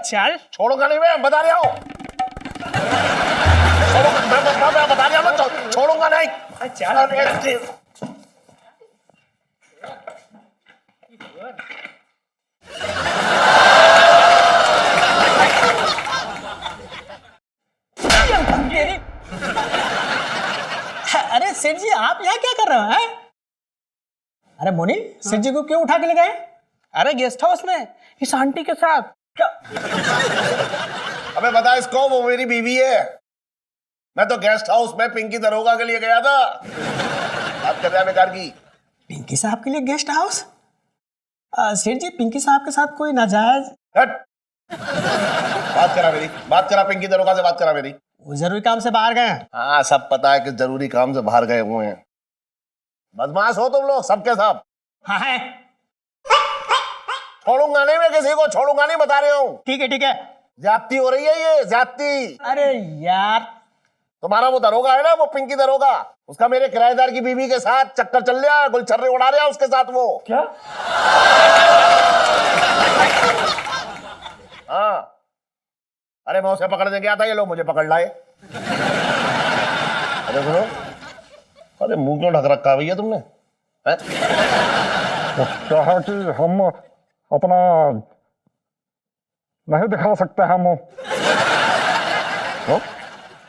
चल। छोड़ूंगा नहीं, मैं बता रहा हूँ। मैं बता रहा हूँ, छोड़ूंगा नहीं। चल। अरे सेठ जी, आप यहाँ क्या कर रहे हैं? अरे मोनी, सेठ जी को क्यों उठा के ले गए? अरे गेस्ट हाउस में इस आंटी के साथ। क्या? अबे बता इसको, वो मेरी बीवी है। मैं तो गेस्ट हाउस में पिंकी दरोगा के लिए गया था। बात कर रहा है बेकार की। पिंकी साहब के लिए गेस्ट हाउस? सेठ जी, पिंकी साहब के साथ कोई नाजायज? हट। बात करा पिंकी दरोगा से, बात करा मेरी। वो जरूरी काम से बाहर गए? हाँ, सब पता है कि जरूरी काम से बाहर गए हुए हैं। बदमाश हो तुम लोग सबके सब। हाँ है। छोड़ूंगा नहीं, मैं किसी को छोड़ूंगा नहीं, बता रहा हूँ। ठीक है ठीक है। ज्यादती हो रही है ये, ज्यादती। अरे यार, तुम्हारा वो दरोगा है ना, वो पिंकी दरोगा, उसका मेरे किराएदार की बीवी के साथ चक्कर चल रहा है, गुलछर्रे उड़ा रहा है उसके साथ वो। क्या? हाँ, अरे मैं उसे पकड़ने गया था, ये लोग मुझे पकड़ लाए। अरे सुनो, अरे मुंह क्यों ढक रखा है भैया तुमने? है? तो क्या है कि हम अपना नहीं दिखा सकते हैं मुंह।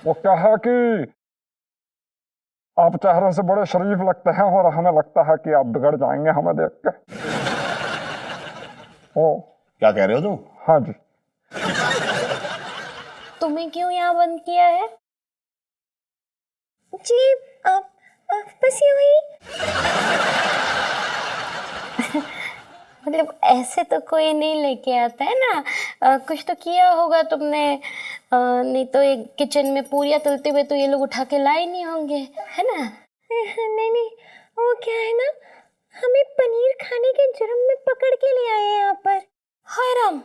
वो क्या है कि आप चेहरे से बड़े शरीफ लगते हैं और हमें लगता है कि आप बिगड़ जाएंगे हमें देख के। ओ, क्या कह रहे हो तुम? हाँ जी। तुम्हें क्यों यहाँ बंद किया है? जी आप बस यूं ही। मतलब ऐसे तो कोई नहीं लेके आता है ना। कुछ तो किया होगा तुमने। नहीं तो एक किचन में पूरियाँ तलते हुए तो ये लोग उठा के लाए नहीं होंगे, है ना? नहीं नहीं, वो क्या है ना, हमें पनीर खाने के जुर्म में पकड़ के ले आए हैं यहाँ पर। हाय राम,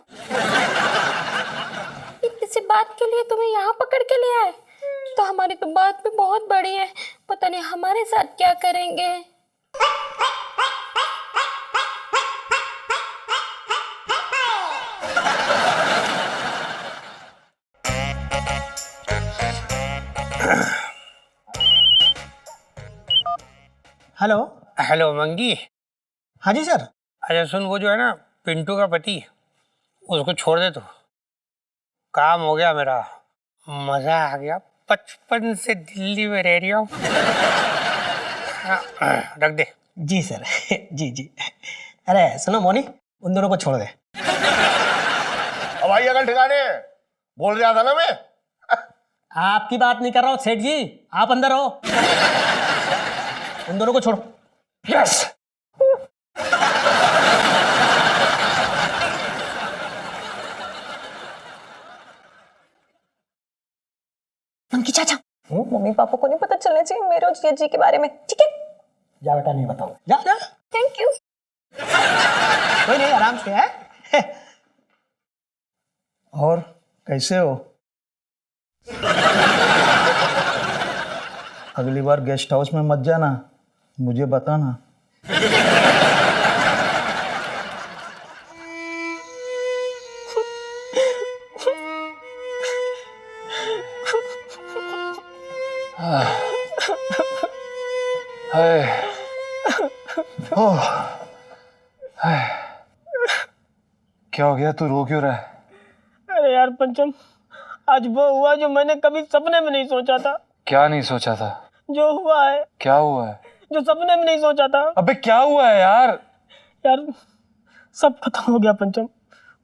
इतनी सी बात के लिए तुम्हें यहाँ पकड़ के ले आए? तो हमारी तो बात भी बहुत बड़ी है, पता नहीं हमारे साथ क्या करेंगे। हेलो। हेलो मंगी। हाँ जी सर। अच्छा सुन, वो जो है ना पिंटू का पति, उसको छोड़ दे तू। काम हो गया मेरा, मजा आ गया, 55 से दिल्ली में रह रही हूँ। रख दे। जी सर। जी जी। अरे सुनो मोनी, उन दोनों को छोड़ दे। अब आई अगल ठिकाने, बोल रहा था ना मैं। आपकी बात नहीं कर रहा हूँ सेठ जी, आप अंदर हो। उन दोनों को छोड़ो। यस। मंकी चाचा, मम्मी पापा को नहीं पता चलना चाहिए मेरे और जिया जी के बारे में, ठीक है? जा बेटा, नहीं बताऊंगा। जा जा। Thank you. कोई नहीं, आराम से है। और कैसे हो? अगली बार गेस्ट हाउस में मत जाना, मुझे बताना। क्या हो गया, तू रो क्यों रहा है? अरे यार पंचम, आज वो हुआ जो मैंने कभी सपने में नहीं सोचा था। क्या नहीं सोचा था? जो हुआ है। क्या हुआ है? जो सपने में नहीं सोचा था। अबे क्या हुआ है यार? यार सब खत्म हो गया पंचम,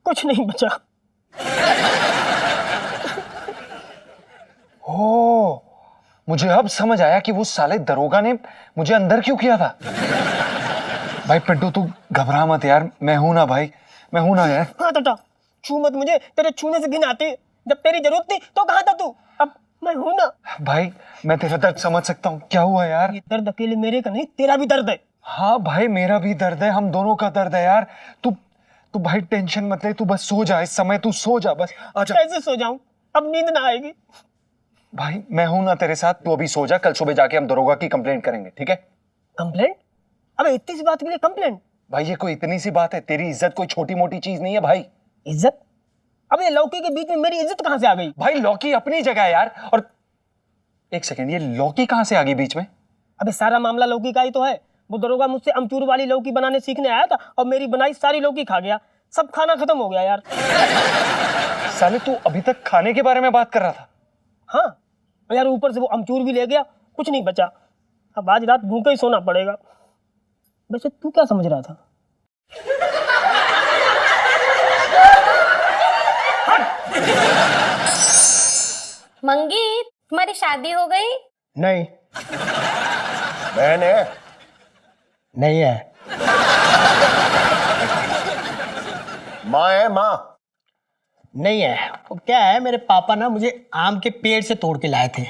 कुछ नहीं बचा। ओ, मुझे अब समझ आया कि वो साले दरोगा ने मुझे अंदर क्यों किया था। भाई पिंटू तू घबरा मत यार, मैं हूं ना भाई, मैं हूं ना यार। हाँ टाटा, छू मत मुझे, तेरे छूने से घिन आती। जब तेरी जरूरत थी तो कहाँ था तू? अब मैं हूं ना। भाई मैं तेरा दर्द समझ सकता हूँ, क्या हुआ यार? ये दर्द अकेले मेरे का नहीं, तेरा भी दर्द है। हाँ भाई मेरा भी दर्द है, हम दोनों का दर्द है यार। तू तू भाई टेंशन मत ले, तू बस सो जा, इस समय तू सो जा बस। आजा। कैसे सो जाऊं, अब नींद ना आएगी। भाई मैं हूं ना तेरे साथ, तू अभी सो जा, कल सुबह जाके हम दरोगा की कंप्लेंट करेंगे, ठीक है? कंप्लेंट? अबे इतनी सी बात के लिए कंप्लेंट? भाई ये कोई इतनी सी बात है? तेरी इज्जत कोई छोटी मोटी चीज नहीं है भाई। इज्जत? अब ये लौकी के बीच में मेरी इज्जत कहाँ से आ गई? भाई लौकी अपनी जगह है यार। और एक सेकंड, ये लौकी कहाँ से आ गई बीच में? अबे सारा मामला लौकी का ही तो है। वो दरोगा मुझसे अमचूर वाली लौकी बनाने सीखने आया था और मेरी बनाई सारी लौकी खा गया। सब खाना खत्म हो गया यार। साले तू अभी तक खाने के बारे में बात कर रहा था। हाँ यार, ऊपर से वो अमचूर भी ले गया, कुछ नहीं बचा। अब आज रात भूखे ही सोना पड़ेगा। वैसे तू क्या समझ रहा था? मंगी, तुम्हारी शादी हो गई? नहीं, बहन है? नहीं है। माँ है? माँ नहीं है। वो क्या है, मेरे पापा ना मुझे आम के पेड़ से तोड़ के लाए थे।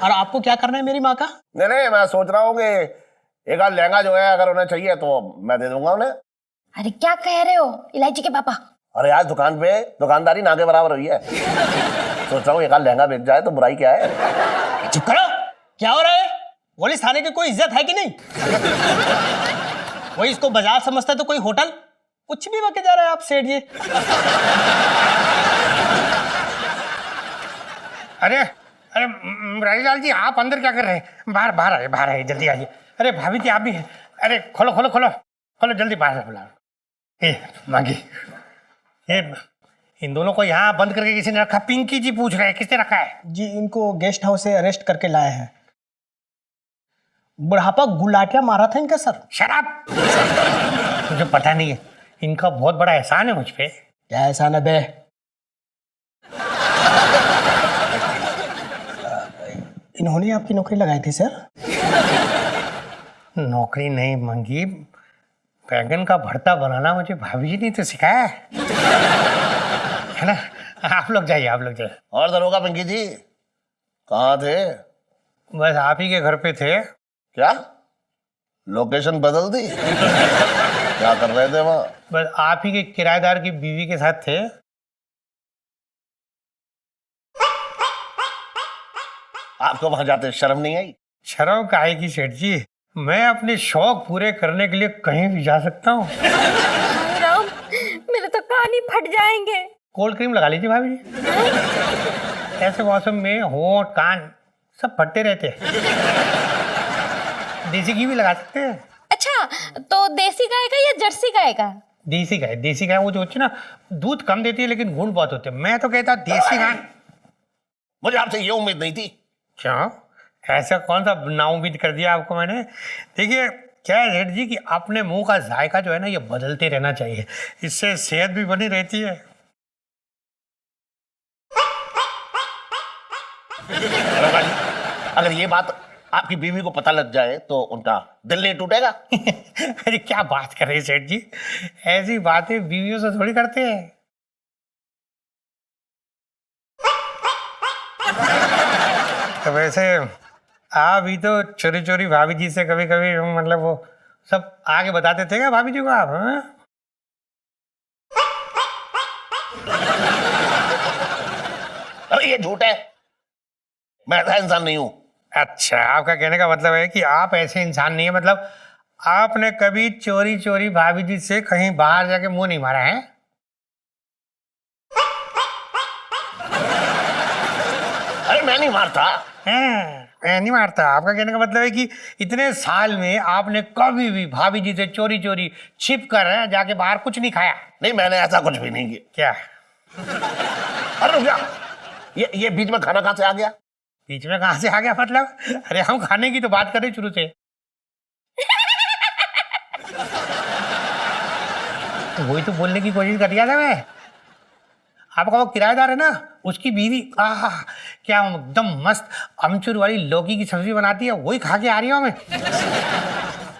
और आपको क्या करना है मेरी माँ का? नहीं नहीं, मैं सोच रहा हूँ कि एक आध लहंगा जो है अगर उन्हें चाहिए तो मैं दे दूंगा उन्हें। अरे क्या कह रहे हो इलायची के पापा? अरे आज दुकान पे दुकानदारी ना के बराबर हुई है। सोच रहा हूँ एक आध लहंगा बेच जाए तो बुराई क्या है। चुप करो, क्या हो रहा है? पुलिस थाने की कोई इज्जत है कि नहीं? वही इसको बाजार समझता है तो कोई होटल। कुछ भी बके जा रहा है आप सेठ जी। अरे अरे राजीलाल जी, आप अंदर क्या कर रहे हैं? बाहर बाहर आइए, जल्दी आइए। अरे भाभी जी आप भी हैं? अरे खोलो खोलो खोलो खोलो, जल्दी बाहर से बुला। ये मांगी, ये इन दोनों को यहाँ बंद करके किसी ने रखा? पिंकी जी पूछ रहे हैं किसने रखा है? जी, इनको गेस्ट हाउस से अरेस्ट करके लाए हैं। बुढ़ापा गुलाटिया मारा था इनका सर। शराब? मुझे पता नहीं है, इनका बहुत बड़ा एहसान है मुझ पे। क्या एहसान है बे? इन्होंने आपकी नौकरी लगाई थी सर? नौकरी नहीं मंगी, बैगन का भरता बनाना मुझे भाभी जी ने तो सिखाया है ना। आप लोग जाइए, आप लोग जाइए। और दरोगा पिंकी जी कहाँ थे? बस आप ही के घर पे थे। क्या लोकेशन बदल दी? क्या कर रहे थे वहाँ? बस आप ही के किराएदार की बीवी के साथ थे। आपको वहां जाते शर्म नहीं आई? शर्म काहे की सेठ जी, मैं अपने शौक पूरे करने के लिए कहीं भी जा सकता हूँ। राम, मेरे तो कान ही फट जाएंगे। कोल्ड क्रीम लगा लीजिए भाभी जी। ऐसे मौसम में होंठ कान सब फटते रहते हैं। देसी घी भी लगा सकते हैं। अच्छा, तो देसी गाय का या जर्सी गाय का? देसी गाय, देसी गाय वो जो होती है ना, दूध कम देती है लेकिन गुण बहुत होते हैं। मैं तो कहता देसी गाय। मुझे आपसे ये उम्मीद नहीं थी। क्यों? ऐसा कौन सा नाउम्मीद कर दिया आपको मैंने? देखिए क्या है सेठ जी कि अपने मुंह का जायका जो है ना, ये बदलते रहना चाहिए, इससे सेहत भी बनी रहती है। दरोगा जी, अगर ये बात आपकी बीवी को पता लग जाए तो उनका दिल नहीं टूटेगा? अरे क्या बात कर रहे हैं सेठ जी, ऐसी बातें बीवियों से थोड़ी करते हैं। तो वैसे आप भी तो चोरी चोरी भाभी जी से कभी कभी मतलब वो सब आगे बताते थे क्या भाभी जी को आप? हाँ? अरे ये झूठ है, मैं ऐसा इंसान नहीं हूं। अच्छा, आपका कहने का मतलब है कि आप ऐसे इंसान नहीं है, मतलब आपने कभी चोरी चोरी भाभी जी से कहीं बाहर जाके मुंह नहीं मारा है? अरे मैं नहीं मारता। मैं नहीं मारता। आपका कहने का मतलब है कि इतने साल में आपने कभी भी भाभी जी से चोरी चोरी छिप कर जाके बाहर कुछ नहीं खाया? नहीं, मैंने ऐसा कुछ भी नहीं किया। क्या? अरे रुक जा, ये बीच में खाना कहाँ से आ गया? बीच में कहां से आ गया मतलब? अरे हम खाने की तो बात कर रहे शुरू से। तो वही तो बोलने की कोशिश कर रहा था मैं। आपका वो किराएदार है ना, उसकी बीवी आहा क्या एकदम मस्त अमचूर वाली लौकी की सब्जी बनाती है, वही खा के आ रही हूँ मैं।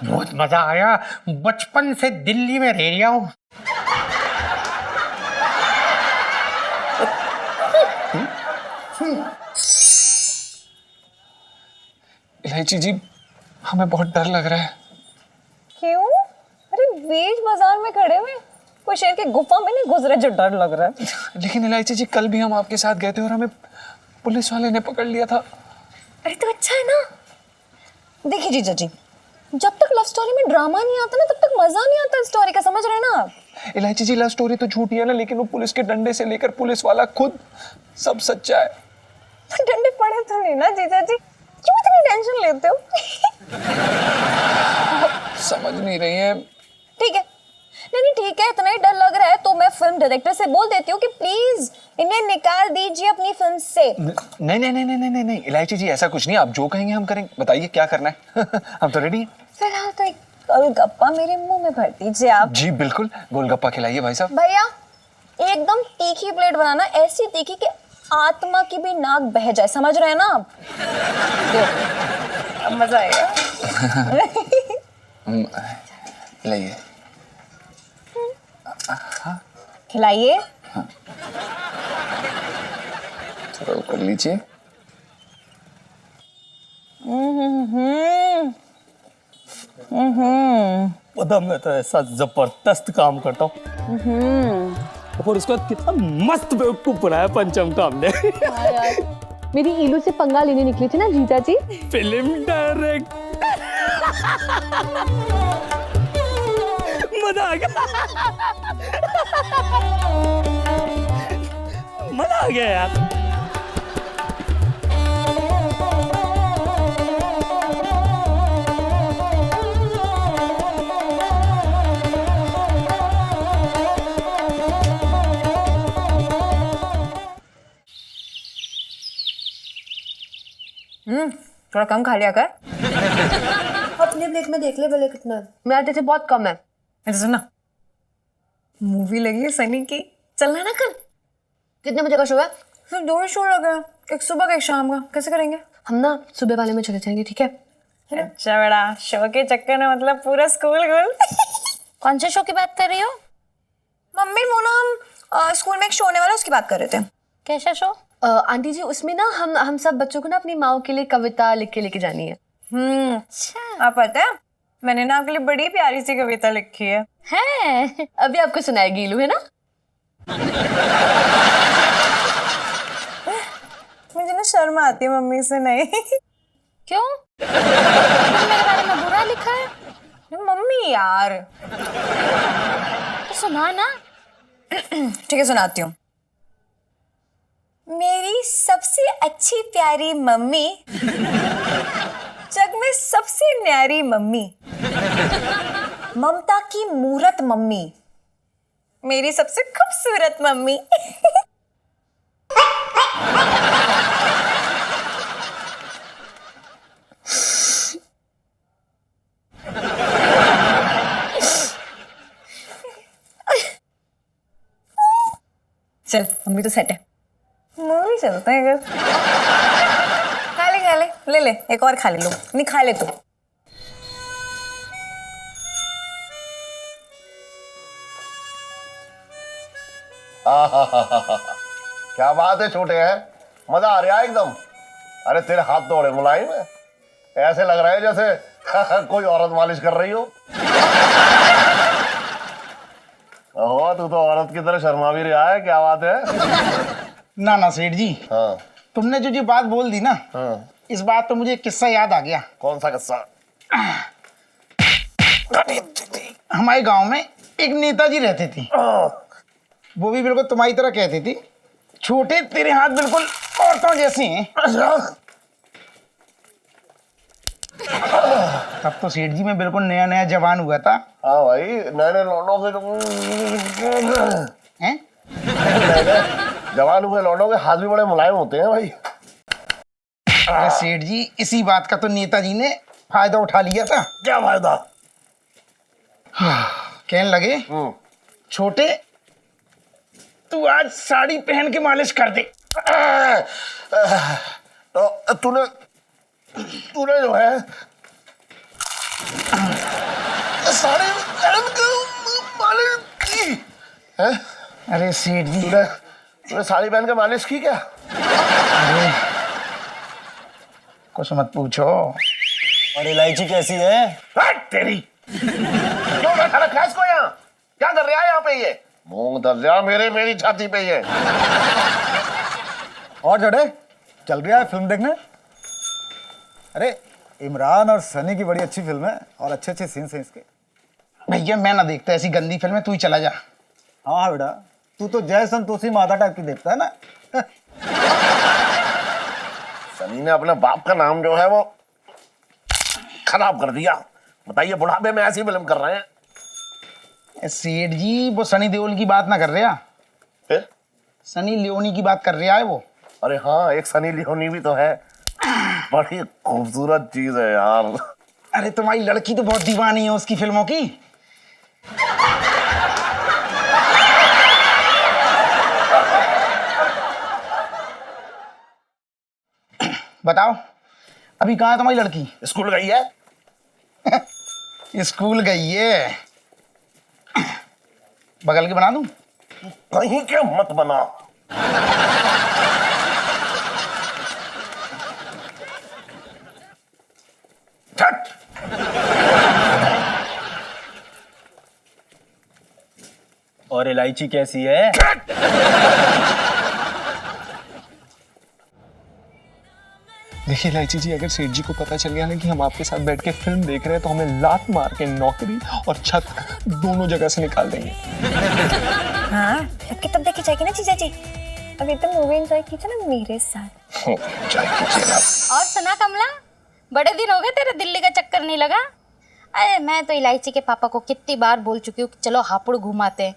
बहुत मजा आया, बचपन से दिल्ली में रह रहा हूँ। इलायची जी, हमें बहुत डर लग रहा है। क्यों? अरे बीच बाजार में खड़े हुए, कोई शेर की गुफा में नहीं घुस रहे जो डर लग रहा है। लेकिन इलायची जी, कल भी हम आपके साथ गए थे और हमें पुलिस वाले ने पकड़ लिया था। अरे तो अच्छा है ना। देखिए जीजा जी, जब तक लव स्टोरी में ड्रामा नहीं आता ना, तब तक मजा नहीं आता स्टोरी का, समझ रहे हैं ना आप? इलायची जी लव स्टोरी तो झूठी है ना, लेकिन वो पुलिस के डंडे से लेकर पुलिस वाला खुद सब सच्चा है। डंडे पड़े तो नहीं ना जीजा जी, क्यों इतनी टेंशन लेते हो? समझ नहीं रही है। ठीक है, नहीं ठीक है, इतना ही डर लग रहा है तो मैं फिल्म डायरेक्टर से बोल देती हूँ कि प्लीज इन्हें निकाल दीजिए अपनी फिल्म से। नहीं नहीं नहीं नहीं नहीं नहीं इलायची जी, ऐसा कुछ नहीं, आप जो कहेंगे हम करेंगे। बताइए क्या करना है। हम तो रेडी हैं। फिलहाल तो एक गोलगप्पा मेरे मुंह में भर दीजिए आप। जी बिल्कुल, गोलगप्पा खिलाइए भाई साहब। भैया एकदम तीखी प्लेट बनाना, ऐसी तीखी कि आत्मा की भी नाक बह जाए, समझ रहे हैं ना आप? अब मजा आएगा। लाइए। खिलाइए। थोड़ा कर लीजिए। पता, मैं तो ऐसा जबरदस्त काम करता हूँ और उसका कितना मस्त बेवकूफ बनाया पंचम का हमने। मेरी ईलू से पंगा लेने निकली थी ना जीजा जी। फिल्म डायरेक्ट मजा आ गया। मजा आ गया यार। थोड़ा कम खा लिया कर। अपने प्लेट में देख ले भले कितना है। मेरा जैसे बहुत कम है। ऐसे सुन ना, मूवी लगी है सनी की, चलना ना कल। कितने बजे का शो है? फिर 2 शो लग गया, एक सुबह का एक शाम का, कैसे करेंगे? हम ना सुबह वाले में चले जाएंगे, ठीक है? अच्छा बेटा, शो के चक्कर में मतलब पूरा स्कूल गुल। कौन से शो की बात कर रही हो? मम्मी वो ना हम स्कूल में एक शो होने वाला, उसकी बात कर रहे थे। कैसा शो? आंटी जी उसमें ना हम सब बच्चों को ना अपनी माँ के लिए कविता लिख के लेके जानी है। अच्छा, आप पता है मैंने ना आपके लिए बड़ी प्यारी सी कविता लिखी है। है अभी आपको सुनाएगी ईलू, है ना? मुझे ना शर्म आती है मम्मी से। नहीं क्यों? तुमने मेरे बारे में बुरा लिखा है? मम्मी यार। तो सुना ना। ठीक है, सुनाती हूँ। मेरी सबसे अच्छी प्यारी मम्मी, जग में सबसे न्यारी मम्मी, ममता की मूरत मम्मी, मेरी सबसे खूबसूरत मम्मी। चल मम्मी तो सेट है, मूवी चलते हैं अगर। खा ले ले एक और खा ले लो। नहीं खा ले तू। क्या बात है छोटे हैं, मजा आ रहा है एकदम। अरे तेरे हाथ तो बड़े मुलायम है, ऐसे लग रहा है जैसे कोई औरत मालिश कर रही हो। ओह तू तो औरत की तरह शर्मा भी रहा है, क्या बात है? ना ना सेठ जी, हाँ तुमने जो बात बोल दी ना, हाँ। इस बात पे मुझे एक किस्सा याद आ गया। कौन सा किस्सा? हमारे गांव में एक नेताजी रहती थी, वो भी बिल्कुल तुम्हारी तरह कहती थी, छोटे तेरे हाथ बिल्कुल औरतों जैसे हैं। तब तो सेठ जी मैं बिल्कुल नया नया जवान हुआ था। हाँ भाई, नए नए लौंडों के हैं? जवान हुए लौंडों के हाथ भी बड़े मुलायम होते हैं भाई। अरे सेठ जी, इसी बात का तो नेताजी ने फायदा उठा लिया था। क्या फायदा? कहने लगे, छोटे तू आज साड़ी पहन के मालिश कर दे। तो तूने जो है साड़ी पहन के मालिश की है? अरे सेठ जी, तूने साड़ी पहन के मालिश की क्या? अरे कुछ मत पूछो। और इलायची कैसी है? तेरी क्यों बैठा रखा है इसको यहाँ? क्या कर रहा है यहाँ पे? ये मूंग दर्जा मेरी छाती पे ये। और जोड़े चल रहा है फिल्म देखने? अरे इमरान और सनी की बड़ी अच्छी फिल्म है और अच्छे अच्छे सीन्स हैं इसके। भैया मैं ना देखता ऐसी गंदी फिल्में, तू ही चला जा। हाँ बेटा, तू तो जय संतोषी माता टाइप की देखता है ना। सनी ने अपने बाप का नाम जो है वो खराब कर दिया। बताइए, बुढ़ापे में ऐसी फिल्म कर रहे हैं। सेठ जी वो सनी देओल की बात ना कर रहा, फिर? सनी लियोनी की बात कर रहा है वो। अरे हाँ, एक सनी लियोनी भी तो है। बड़ी खूबसूरत चीज है यार। अरे तुम्हारी लड़की तो बहुत दीवानी है उसकी फिल्मों की। बताओ अभी कहाँ है तुम्हारी लड़की? स्कूल गई है। स्कूल गई है। बगल के बना दूं? कहीं के मत बना। छट। और इलायची कैसी है? देखिए इलायची जी, अगर सेठ जी को पता चल गया ना कि हम आपके साथ बैठ के फिल्म देख रहे हैं तो हमें लात मार के नौकरी और छत दोनों जगह से निकाल देंगे। हाँ सबकी तब देखी जाएगी ना जीजा जी। अभी तो मूवी एंजॉय कीजिए ना मेरे साथ। और सुना कमला, बड़े दिन हो गए तेरे दिल्ली का चक्कर नहीं लगा? अरे मैं तो इलायची के पापा को कितनी बार बोल चुकी हूँ कि चलो हापुड़ घुमाते हैं,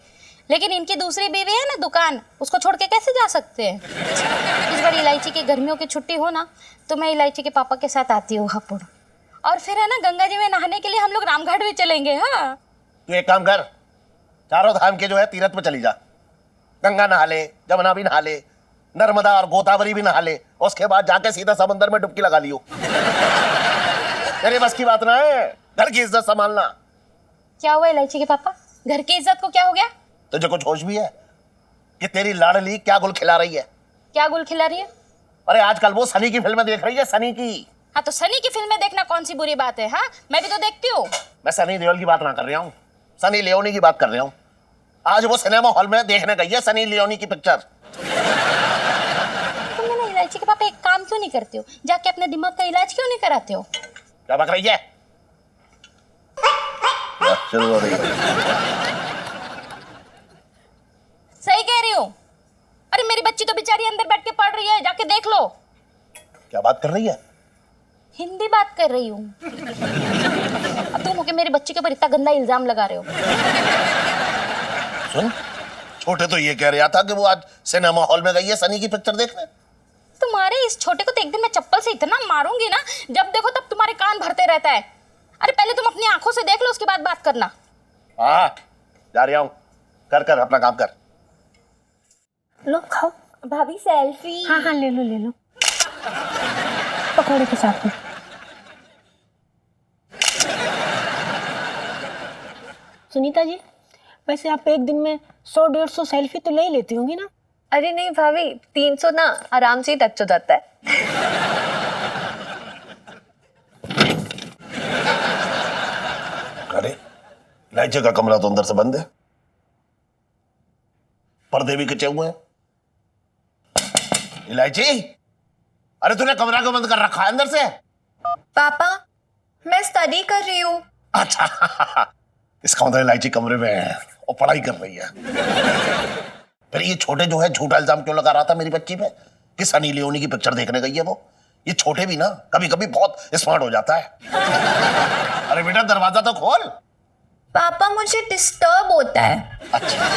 लेकिन इनकी दूसरी बीवी है ना दुकान, उसको छोड़ के कैसे जा सकते हैं। इस बार इलायची की गर्मियों की छुट्टी हो ना तो मैं इलायची के पापा के साथ आती हूँ हापुड़, और फिर है ना गंगा जी में नहाने के लिए हम लोग रामघाट भी चलेंगे। हाँ तू एक काम कर, चारों धाम के जो है तीर्थ पे चली जा। गंगा नहा ले, जमुना भी नहा ले, नर्मदा और गोदावरी भी नहा ले, उसके बाद जाके सीधा समंदर में डुबकी लगा लियो। तेरे बस की बात ना है, घर की इज्जत संभालना। क्या हुआ इलायची के पापा, घर की इज्जत को क्या हो गया? तुझे कुछ होश भी है कि तेरी लाडली क्या गुल खिला रही है? क्या गुल खिला रही है? अरे आजकल वो सनी की फिल्में देख रही है, सनी की। हाँ तो सनी की फिल्में देखना कौन सी बुरी बात है? हाँ मैं भी तो देखती हूँ। मैं सनी देओल की बात ना कर रहा हूँ, सनी लियोनी की बात कर रहा हूँ। आज वो सिनेमा हॉल में देखने गई है सनी लियोनी की पिक्चर। तुम ना इलायची के पापा एक काम क्यों नहीं करते हो, जाके अपने दिमाग का इलाज क्यों नहीं कराते हो? क्या बक रही है? शुरू हो रही है। सही कह रही हूँ। अरे मेरी बच्ची तो बेचारी अंदर बैठ के पढ़ रही है, जाके देख लो। क्या बात कर रही है? हिंदी बात कर रही हूँ। अब तुम होके मेरी बच्ची के ऊपर इतना गंदा इल्जाम लगा रहे हो। सुन, छोटे तो ये कह रहा था कि वो आज सिनेमा हॉल में गई है सनी की पिक्चर देखने। तुम्हारे इस छोटे को तो एक दिन मैं चप्पल से इतना मारूंगी ना, जब देखो तब तुम्हारे कान भरते रहता है। अरे पहले तुम अपनी आंखों से देख लो, उसके बाद बात करना। हाँ जा रहा हूँ, कर कर अपना काम कर। लो खाओ। भाभी सेल्फी। हाँ हाँ ले लो ले लो, पकौड़े के साथ में। सुनीता जी, वैसे आप एक दिन में 100-150 सेल्फी तो ले ही लेती होंगी ना? अरे नहीं भाभी, 300 ना आराम से ही टच हो जाता है। अरे इलायची का कमरा तो अंदर से बंद है, पर्दे भी कचे हुए हैं। इलायची, अरे तूने कमरा को बंद कर रखा है अंदर से? पापा मैं स्टडी कर रही हूँ। अच्छा, इसका मतलब इलायची कमरे में है और पढ़ाई कर रही है। फिर ये छोटे जो है झूठा इल्जाम क्यों लगा रहा था मेरी बच्ची पे कि सनी लियोनी की पिक्चर देखने गई है वो? ये छोटे भी ना कभी कभी बहुत स्मार्ट हो जाता है। अरे बेटा दरवाजा तो खोल। पापा मुझे डिस्टर्ब होता है। अच्छा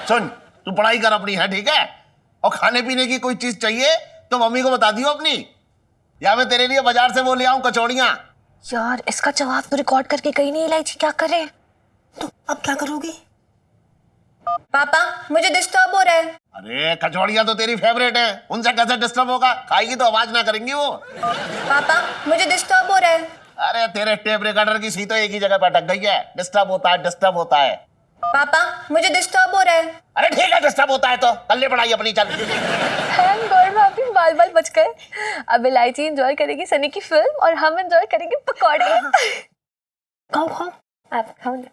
सुन, तू पढ़ाई कर अपनी है, ठीक है? और खाने पीने की कोई चीज चाहिए तो मम्मी को बता दियो अपनी, या मैं तेरे लिए बाजार से वो ले आऊं कचौड़ियां। यार इसका जवाब तो रिकॉर्ड करके कहीं नहीं, इलायची क्या करे? तो अब क्या करोगी? पापा मुझे डिस्टर्ब हो रहा है। अरे कचौड़ियां तो तेरी फेवरेट है, उनसे कैसे डिस्टर्ब होगा? खाएगी तो आवाज ना करेंगी वो। पापा मुझे डिस्टर्ब हो रहा है। अरे तेरे टेप रिकॉर्डर की सी तो एक ही जगह पे अटक गई है। डिस्टर्ब होता है, डिस्टर्ब होता है। पापा मुझे डिस्टर्ब हो रहा है। अरे ठीक है, डिस्टर्ब होता है तो कर ले पढ़ाई अपनी, चल। थैंक गॉड भाभी, बाल बाल बच गए। अब इलायची एंजॉय करेगी सनी की फिल्म और हम एंजॉय करेंगे पकौड़े। खाओ खाओ, आप खाओ ना।